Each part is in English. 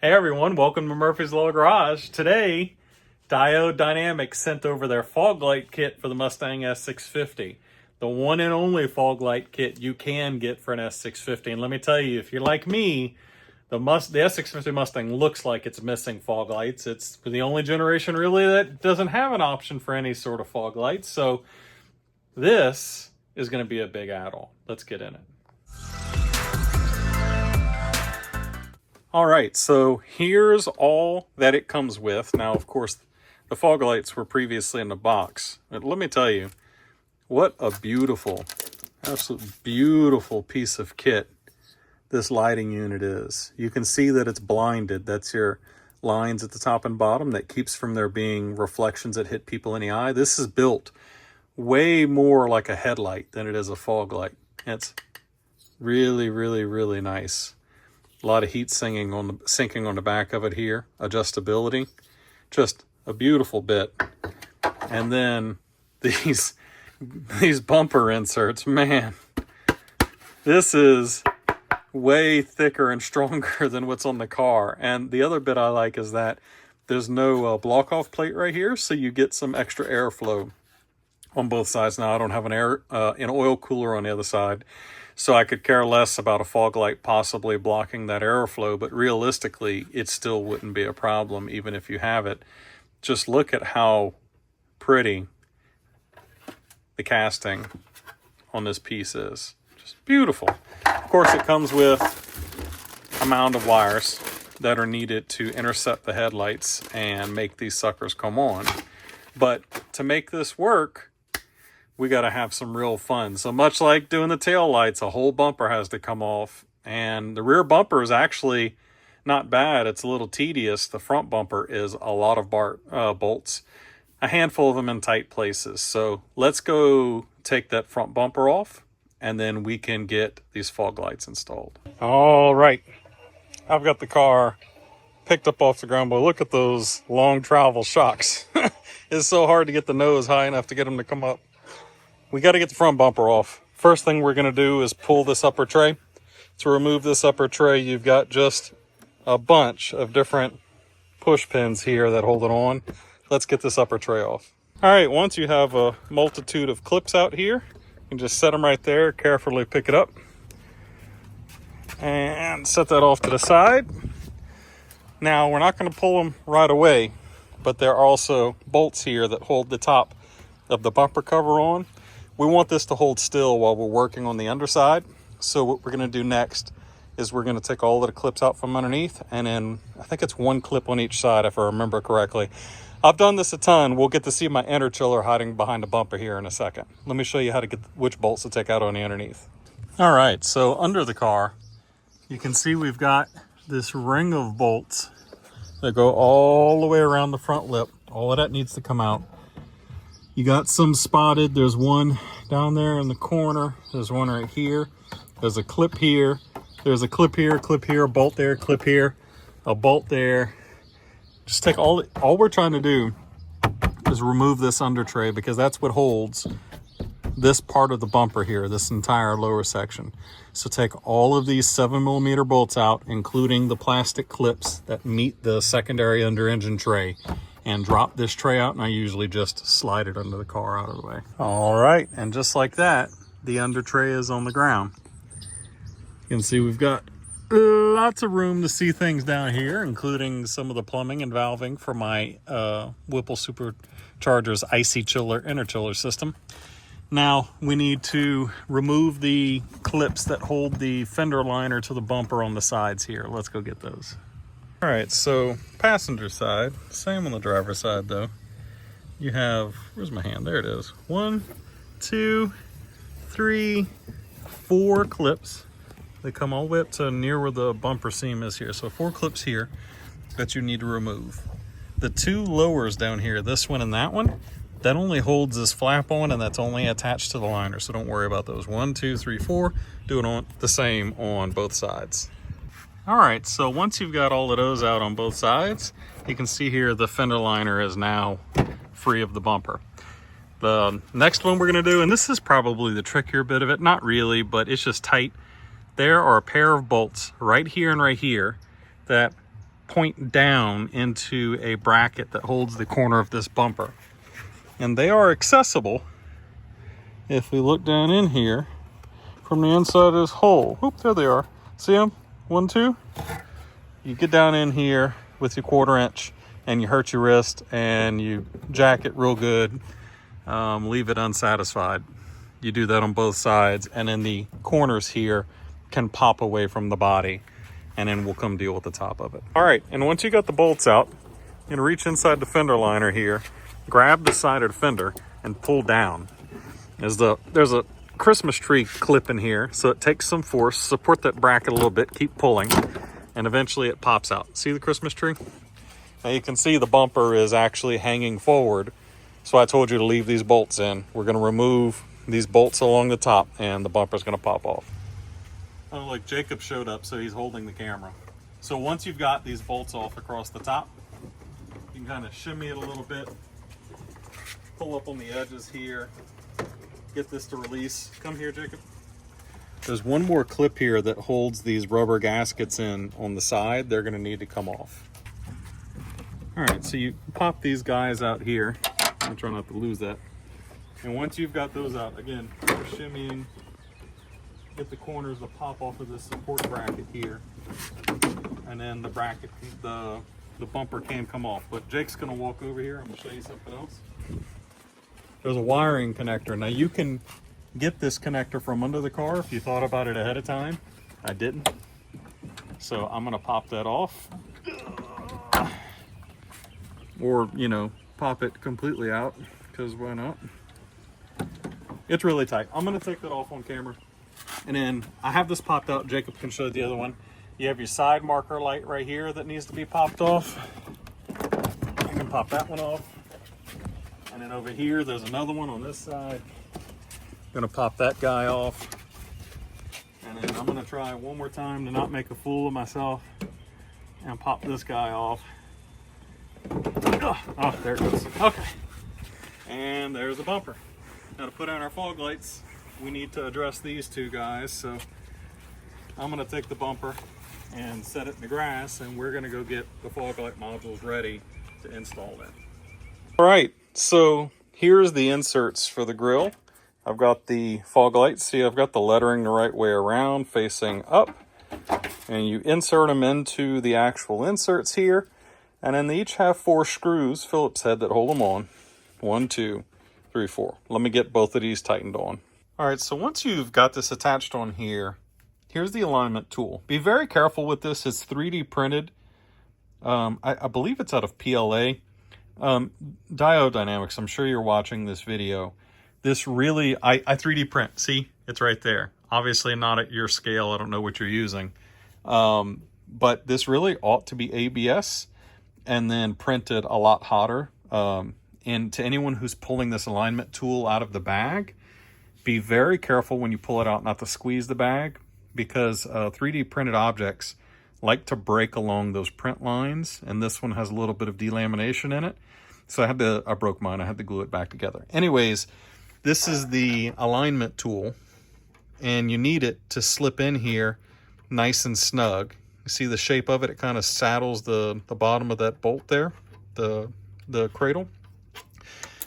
Hey everyone, welcome to Murphy's Law Garage. Today, Diode Dynamics sent over their fog light kit for the Mustang S650. The one and only fog light kit you can get for an S650. And let me tell you, if you're like me, the S650 Mustang looks like it's missing fog lights. It's the only generation really that doesn't have an option for any sort of fog lights. So this is going to be a big add-on. Let's get in it. All right, so here's all that it comes with. Now, of course, the fog lights were previously in the box. But let me tell you, what a beautiful, absolutely beautiful piece of kit this lighting unit is. You can see that it's blinded. That's your lines at the top and bottom that keeps from there being reflections that hit people in the eye. This is built way more like a headlight than it is a fog light. It's really, really, really nice. A lot of heat sinking on the back of it here. Adjustability. Just a beautiful bit. And then these bumper inserts, man. This is way thicker and stronger than what's on the car. And the other bit I like is that there's no block-off plate right here, so you get some extra airflow on both sides. Now, I don't have an oil cooler on the other side, so I could care less about a fog light possibly blocking that airflow, but realistically, it still wouldn't be a problem even if you have it. Just look at how pretty the casting on this piece is. Just beautiful. Of course, it comes with a mound of wires that are needed to intercept the headlights and make these suckers come on. But to make this work, we got to have some real fun. So much like doing the tail lights, a whole bumper has to come off. And the rear bumper is actually not bad. It's a little tedious. The front bumper is a lot of bolts, a handful of them in tight places. So let's go take that front bumper off, and then we can get these fog lights installed. All right. I've got the car picked up off the ground, but look at those long travel shocks. It's so hard to get the nose high enough to get them to come up. We got to get the front bumper off. First thing we're going to do is pull this upper tray. To remove this upper tray, you've got just a bunch of different push pins here that hold it on. Let's get this upper tray off. All right, once you have a multitude of clips out here, you can just set them right there, carefully pick it up, and set that off to the side. Now, we're not going to pull them right away, but there are also bolts here that hold the top of the bumper cover on. We want this to hold still while we're working on the underside. So what we're going to do next is we're going to take all of the clips out from underneath, and then I think it's one clip on each side if I remember correctly. I've done this a ton. We'll get to see my inner chiller hiding behind the bumper here in a second. Let me show you how to get which bolts to take out on the underneath. All right, so under the car, you can see we've got this ring of bolts that go all the way around the front lip. All of that needs to come out. You got some spotted. There's one down there in the corner. There's one right here. There's a clip here. There's a clip here, a bolt there, clip here, a bolt there. Just take all we're trying to do is remove this under tray, because that's what holds this part of the bumper here, this entire lower section. So take all of these 7mm bolts out, including the plastic clips that meet the secondary under engine tray, and drop this tray out, and I usually just slide it under the car out of the way. All right, and just like that, the under tray is on the ground. You can see we've got lots of room to see things down here, including some of the plumbing and valving for my Whipple Supercharger's icy chiller inner chiller system. Now we need to remove the clips that hold the fender liner to the bumper on the sides here. Let's go get those. All right, so passenger side, same on the driver's side though. You have, where's my hand? There it is. 1, 2, 3, 4 clips. They come all the way up to near where the bumper seam is here. So 4 clips here that you need to remove. The 2 lowers down here, this one and that one, that only holds this flap on, and that's only attached to the liner. So don't worry about those. 1, 2, 3, 4. Do it on the same on both sides. All right, so once you've got all of those out on both sides, you can see here the fender liner is now free of the bumper. The next one we're gonna do, and this is probably the trickier bit of it, not really, but it's just tight. There are a pair of bolts right here and right here that point down into a bracket that holds the corner of this bumper. And they are accessible if we look down in here from the inside of this hole. Oop, there they are. See them? 1, 2. You get down in here with your 1/4 inch and you hurt your wrist and you jack it real good, leave it unsatisfied. You do that on both sides, and then the corners here can pop away from the body, and then we'll come deal with the top of it. All right, and once you got the bolts out, you're gonna reach inside the fender liner here, grab the side of the fender and pull down. There's a Christmas tree clip in here, so it takes some force, support that bracket a little bit, keep pulling, and eventually it pops out. See the Christmas tree? Now you can see the bumper is actually hanging forward, so I told you to leave these bolts in. We're gonna remove these bolts along the top and the bumper's gonna pop off. Oh, look, Jacob showed up, so he's holding the camera. So once you've got these bolts off across the top, you can kind of shimmy it a little bit, pull up on the edges here, get this to release. Come here, Jacob. There's one more clip here that holds these rubber gaskets in on the side. They're gonna need to come off. All right, so you pop these guys out here. I'm trying not to lose that. And once you've got those out, again, shimmying, get the corners to pop off of this support bracket here. And then the bracket, the bumper can come off. But Jake's gonna walk over here. I'm gonna show you something else. There's a wiring connector. Now you can get this connector from under the car if you thought about it ahead of time. I didn't. So I'm gonna pop that off. Or, you know, pop it completely out, because why not? It's really tight. I'm gonna take that off on camera. And then I have this popped out. Jacob can show the other one. You have your side marker light right here that needs to be popped off. You can pop that one off. And then over here, there's another one on this side. Gonna pop that guy off. And then I'm gonna try one more time to not make a fool of myself and pop this guy off. Oh, there it goes. Okay. And there's the bumper. Now to put on our fog lights, we need to address these two guys. So I'm gonna take the bumper and set it in the grass, and we're gonna go get the fog light modules ready to install them. All right, so here's the inserts for the grille. I've got the fog lights. See, I've got the lettering the right way around, facing up. And you insert them into the actual inserts here. And then they each have 4 screws, Phillips head, that hold them on. 1, 2, 3, 4. Let me get both of these tightened on. All right, so once you've got this attached on here, here's the alignment tool. Be very careful with this. It's 3D printed. I believe it's out of PLA. Diode Dynamics, I'm sure you're watching this video. This really, I 3D print. See, it's right there. Obviously not at your scale. I don't know what you're using. But this really ought to be ABS and then printed a lot hotter. And to anyone who's pulling this alignment tool out of the bag, be very careful when you pull it out not to squeeze the bag, because 3D printed objects like to break along those print lines, and this one has a little bit of delamination in it. So I broke mine. I had to glue it back together. Anyways, this is the alignment tool, and you need it to slip in here nice and snug. You see the shape of it? It kind of saddles the bottom of that bolt there, the cradle.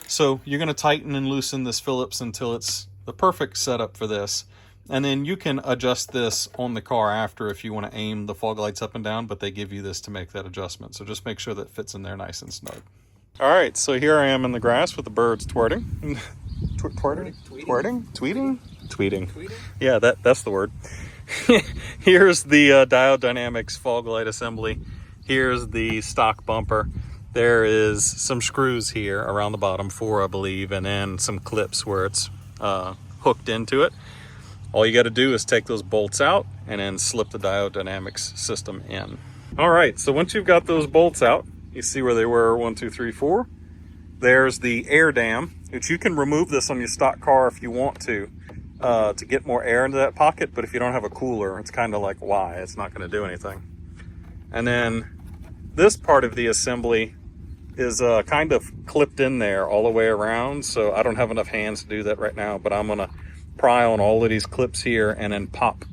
So you're going to tighten and loosen this Phillips until it's the perfect setup for this. And then you can adjust this on the car after if you want to aim the fog lights up and down, but they give you this to make that adjustment. So just make sure that it fits in there nice and snug. All right, so here I am in the grass with the birds twerting. Tweeting? Yeah, that's the word. Here's the Diode Dynamics fog light assembly. Here's the stock bumper. There is some screws here around the bottom, 4 I believe, and then some clips where it's hooked into it. All you got to do is take those bolts out and then slip the Diode Dynamics system in. All right, so once you've got those bolts out, you see where they were, 1, 2, 3, 4. There's the air dam, which you can remove this on your stock car if you want to get more air into that pocket. But if you don't have a cooler, it's kind of like, why? It's not going to do anything. And then this part of the assembly is kind of clipped in there all the way around. So I don't have enough hands to do that right now, but I'm going to pry on all of these clips here and then pop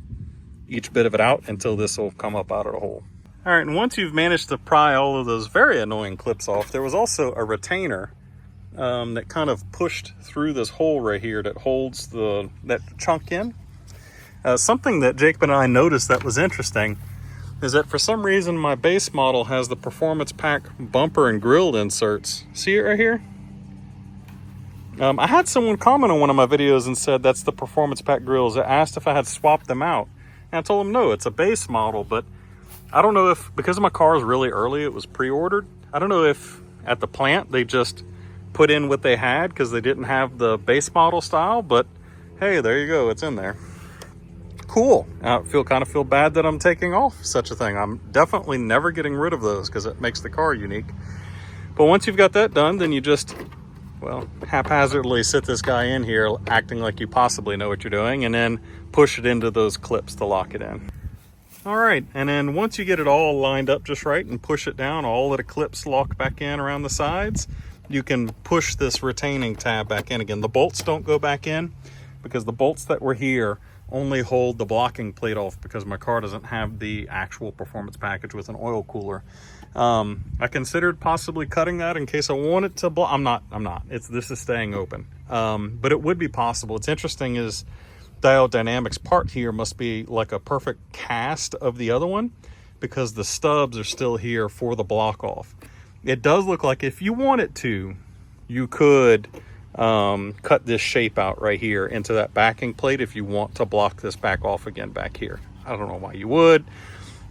each bit of it out until this will come up out of the hole. All right, and once you've managed to pry all of those very annoying clips off, there was also a retainer that kind of pushed through this hole right here that holds that chunk in. Something that Jacob and I noticed that was interesting is that for some reason my base model has the Performance Pack bumper and grille inserts. See it right here? I had someone comment on one of my videos and said that's the Performance Pack grills. I asked if I had swapped them out. And I told them no, it's a base model, but I don't know if, because my car is really early, it was pre-ordered. I don't know if at the plant they just put in what they had because they didn't have the base model style, but hey, there you go, it's in there. Cool. I kind of feel bad that I'm taking off such a thing. I'm definitely never getting rid of those because it makes the car unique. But once you've got that done, then you just, well, haphazardly sit this guy in here acting like you possibly know what you're doing, and then push it into those clips to lock it in. All right, and then once you get it all lined up just right and push it down, all of the clips lock back in around the sides, you can push this retaining tab back in again. The bolts don't go back in because the bolts that were here only hold the blocking plate off because my car doesn't have the actual performance package with an oil cooler. I considered possibly cutting that in case I wanted to block. I'm not. This is staying open. But it would be possible. It's interesting is Diode Dynamics part here must be like a perfect cast of the other one because the stubs are still here for the block off. It does look like if you wanted to, you could cut this shape out right here into that backing plate if you want to block this back off again back here. I don't know why you would.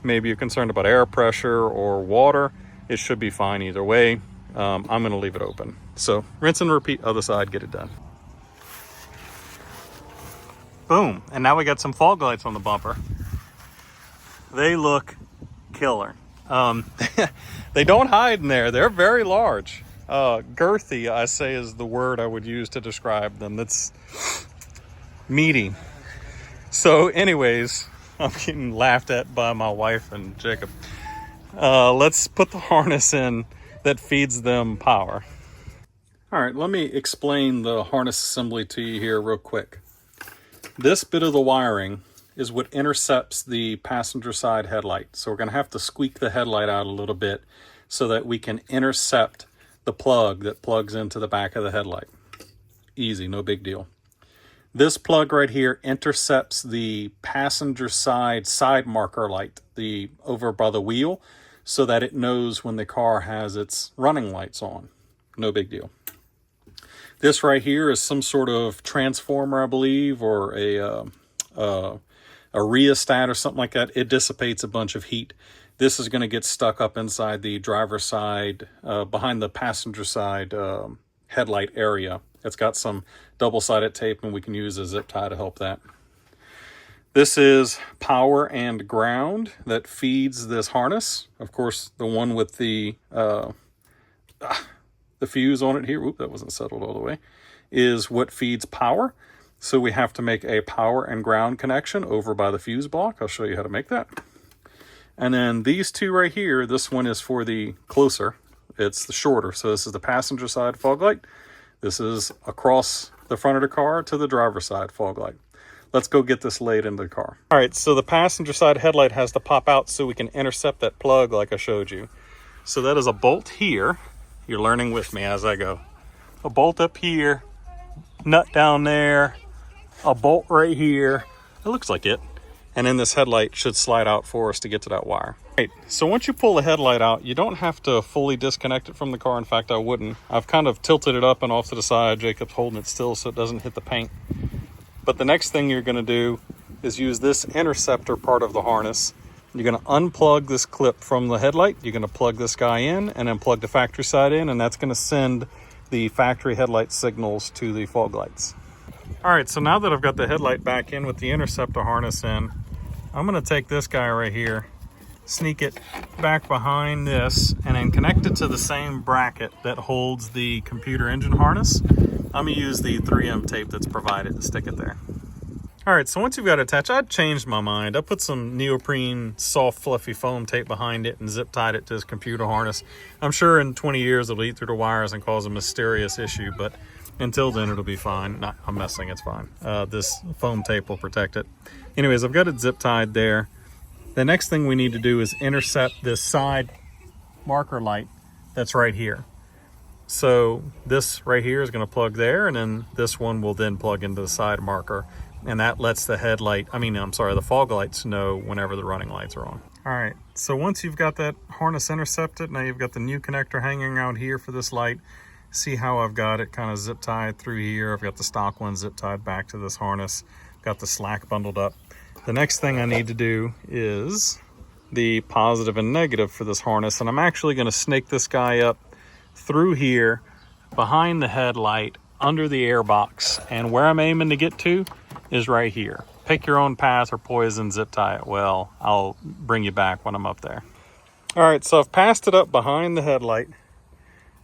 Maybe you're concerned about air pressure or water. It should be fine either way. I'm going to leave it open. So rinse and repeat, other side, get it done. Boom. And now we got some fog lights on the bumper. They look killer. They don't hide in there. They're very large. Girthy, I say, is the word I would use to describe them. That's meaty. So anyways, I'm getting laughed at by my wife and Jacob. Let's put the harness in that feeds them power. All right, let me explain the harness assembly to you here real quick. This bit of the wiring is what intercepts the passenger side headlight. So we're going to have to squeak the headlight out a little bit so that we can intercept the plug that plugs into the back of the headlight. Easy, no big deal. This plug right here intercepts the passenger side marker light, the over by the wheel, so that it knows when the car has its running lights on. No big deal. This right here is some sort of transformer, I believe, or a rheostat or something like that. It dissipates a bunch of heat. This is going to get stuck up inside the driver's side, behind the passenger side headlight area. It's got some double-sided tape, and we can use a zip tie to help that. This is power and ground that feeds this harness. Of course, the one with the fuse on it here, oop, that wasn't settled all the way, is what feeds power. So we have to make a power and ground connection over by the fuse block. I'll show you how to make that. And then these two right here, this one is for the closer. It's the shorter. So this is the passenger side fog light. This is across the front of the car to the driver's side fog light. Let's go get this laid into the car. All right, so the passenger side headlight has to pop out so we can intercept that plug like I showed you. So that is a bolt here. You're learning with me as I go. A bolt up here, nut down there, a bolt right here. It looks like it. And then this headlight should slide out for us to get to that wire. Right, so once you pull the headlight out, you don't have to fully disconnect it from the car. In fact, I wouldn't. I've kind of tilted it up and off to the side. Jacob's holding it still so it doesn't hit the paint. But the next thing you're going to do is use this interceptor part of the harness. You're going to unplug this clip from the headlight. You're going to plug this guy in and then plug the factory side in, and that's going to send the factory headlight signals to the fog lights. All right, so now that I've got the headlight back in with the interceptor harness in, I'm going to take this guy right here, sneak it back behind this, and then connect it to the same bracket that holds the computer engine harness. I'm going to use the 3M tape that's provided to stick it there. All right, so once you've got it attached, I changed my mind. I put some neoprene, soft, fluffy foam tape behind it and zip tied it to this computer harness. I'm sure in 20 years it'll eat through the wires and cause a mysterious issue, but until then it'll be fine. Not, I'm messing, it's fine. This foam tape will protect it. Anyways, I've got it zip tied there. The next thing we need to do is intercept this side marker light that's right here. So this right here is going to plug there, and then this one will then plug into the side marker, and that lets the the fog lights know whenever the running lights are on. All right, so once you've got that harness intercepted, now you've got the new connector hanging out here for this light. See how I've got it kind of zip tied through here. I've got the stock one zip tied back to this harness, got the slack bundled up. The next thing I need to do is the positive and negative for this harness, and I'm actually going to snake this guy up through here behind the headlight under the airbox, and where I'm aiming to get to is right here. Pick your own path or poison, zip tie it well. I'll bring you back when I'm up there. All right, so I've passed it up behind the headlight.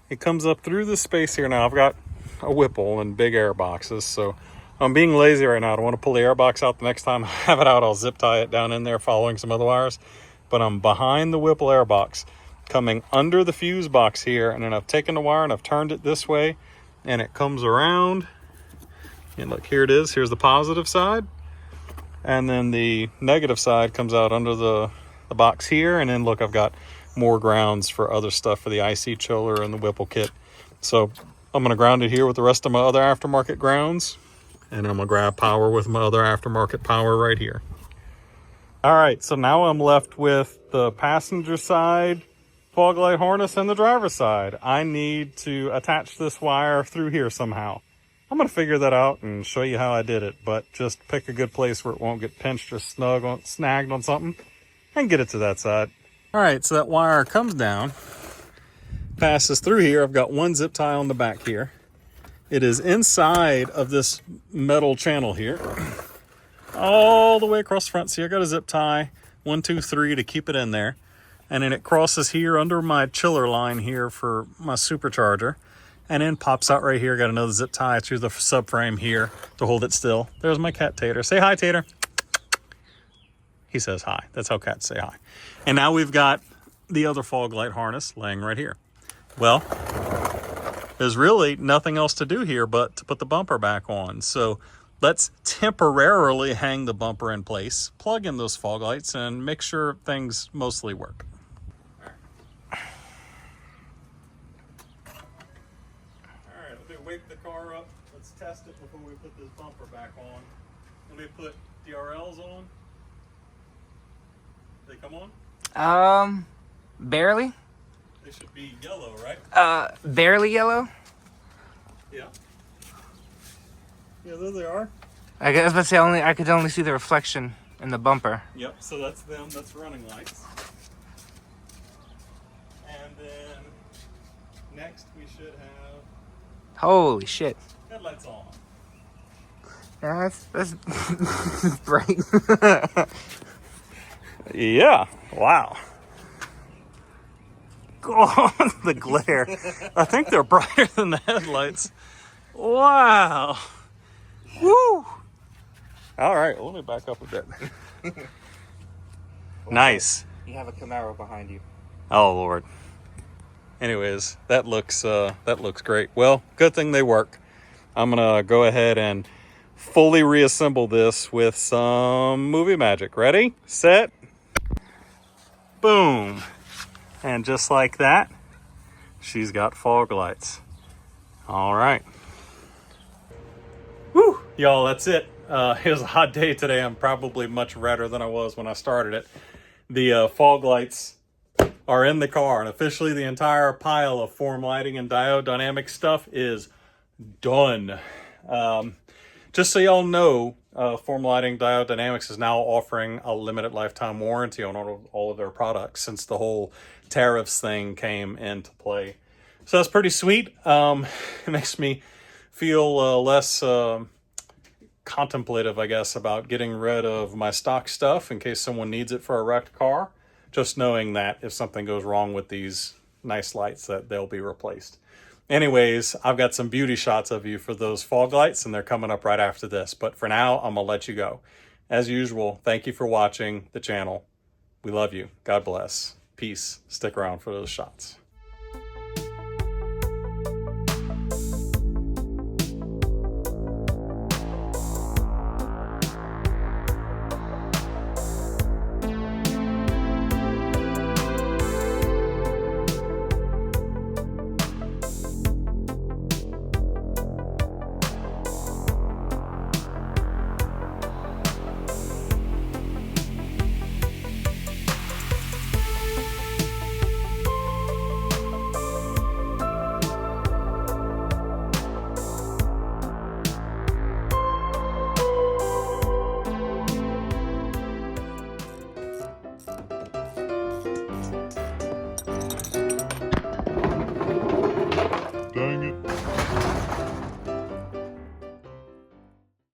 It comes up through the space here. Now I've got a Whipple and big air boxes, so I'm being lazy right now. I don't want to pull the airbox out. The next time I have it out, I'll zip tie it down in there following some other wires. But I'm behind the Whipple airbox, coming under the fuse box here, and then I've taken the wire and I've turned it this way, and it comes around, and look, here it is. Here's the positive side, and then the negative side comes out under the box here, and then look, I've got more grounds for other stuff for the IC chiller and the Whipple kit. So I'm going to ground it here with the rest of my other aftermarket grounds, and I'm going to grab power with my other aftermarket power right here. All right, so now I'm left with the passenger side fog light harness and the driver's side. I need to attach this wire through here somehow. I'm going to figure that out and show you how I did it, but just pick a good place where it won't get pinched or snagged on something and get it to that side. All right, so that wire comes down, passes through here. I've got one zip tie on the back here. It is inside of this metal channel here, all the way across the front. See, I got a zip tie, 1, 2, 3 to keep it in there. And then it crosses here under my chiller line here for my supercharger, and then pops out right here. Got another zip tie through the subframe here to hold it still. There's my cat Tater. Say hi, Tater. He says hi. That's how cats say hi. And now we've got the other fog light harness laying right here. Well, there's really nothing else to do here but to put the bumper back on. So let's temporarily hang the bumper in place, plug in those fog lights, and make sure things mostly work. Wake the car up. Let's test it before we put this bumper back on. Let me put DRLs on. They come on? Barely. They should be yellow, right? Barely yellow. Yeah. Yeah, there they are. I was about to say I could only see the reflection in the bumper. Yep, so that's them. That's running lights. And then next we should have holy shit. headlights on. Yeah, that's bright. Yeah, wow. God, the glare. I think they're brighter than the headlights. Wow. Woo. All right, well, let me back up a bit. Nice. You have a Camaro behind you. Oh, Lord. Anyways, that looks great. Well, good thing they work. I'm gonna go ahead and fully reassemble this with some movie magic. Ready, set, boom. And just like that, she's got fog lights. All right. Woo, y'all, that's it. It was a hot day today. I'm probably much redder than I was when I started it. The fog lights are in the car, and officially the entire pile of form lighting and diode dynamic stuff is done. Just so y'all know, Form Lighting Diode Dynamics is now offering a limited lifetime warranty on all of their products since the whole tariffs thing came into play. So that's pretty sweet. It makes me feel less contemplative, I guess, about getting rid of my stock stuff in case someone needs it for a wrecked car. Just knowing that if something goes wrong with these nice lights, that they'll be replaced. Anyways, I've got some beauty shots of you for those fog lights, and they're coming up right after this. But for now, I'm going to let you go. As usual, thank you for watching the channel. We love you. God bless. Peace. Stick around for those shots.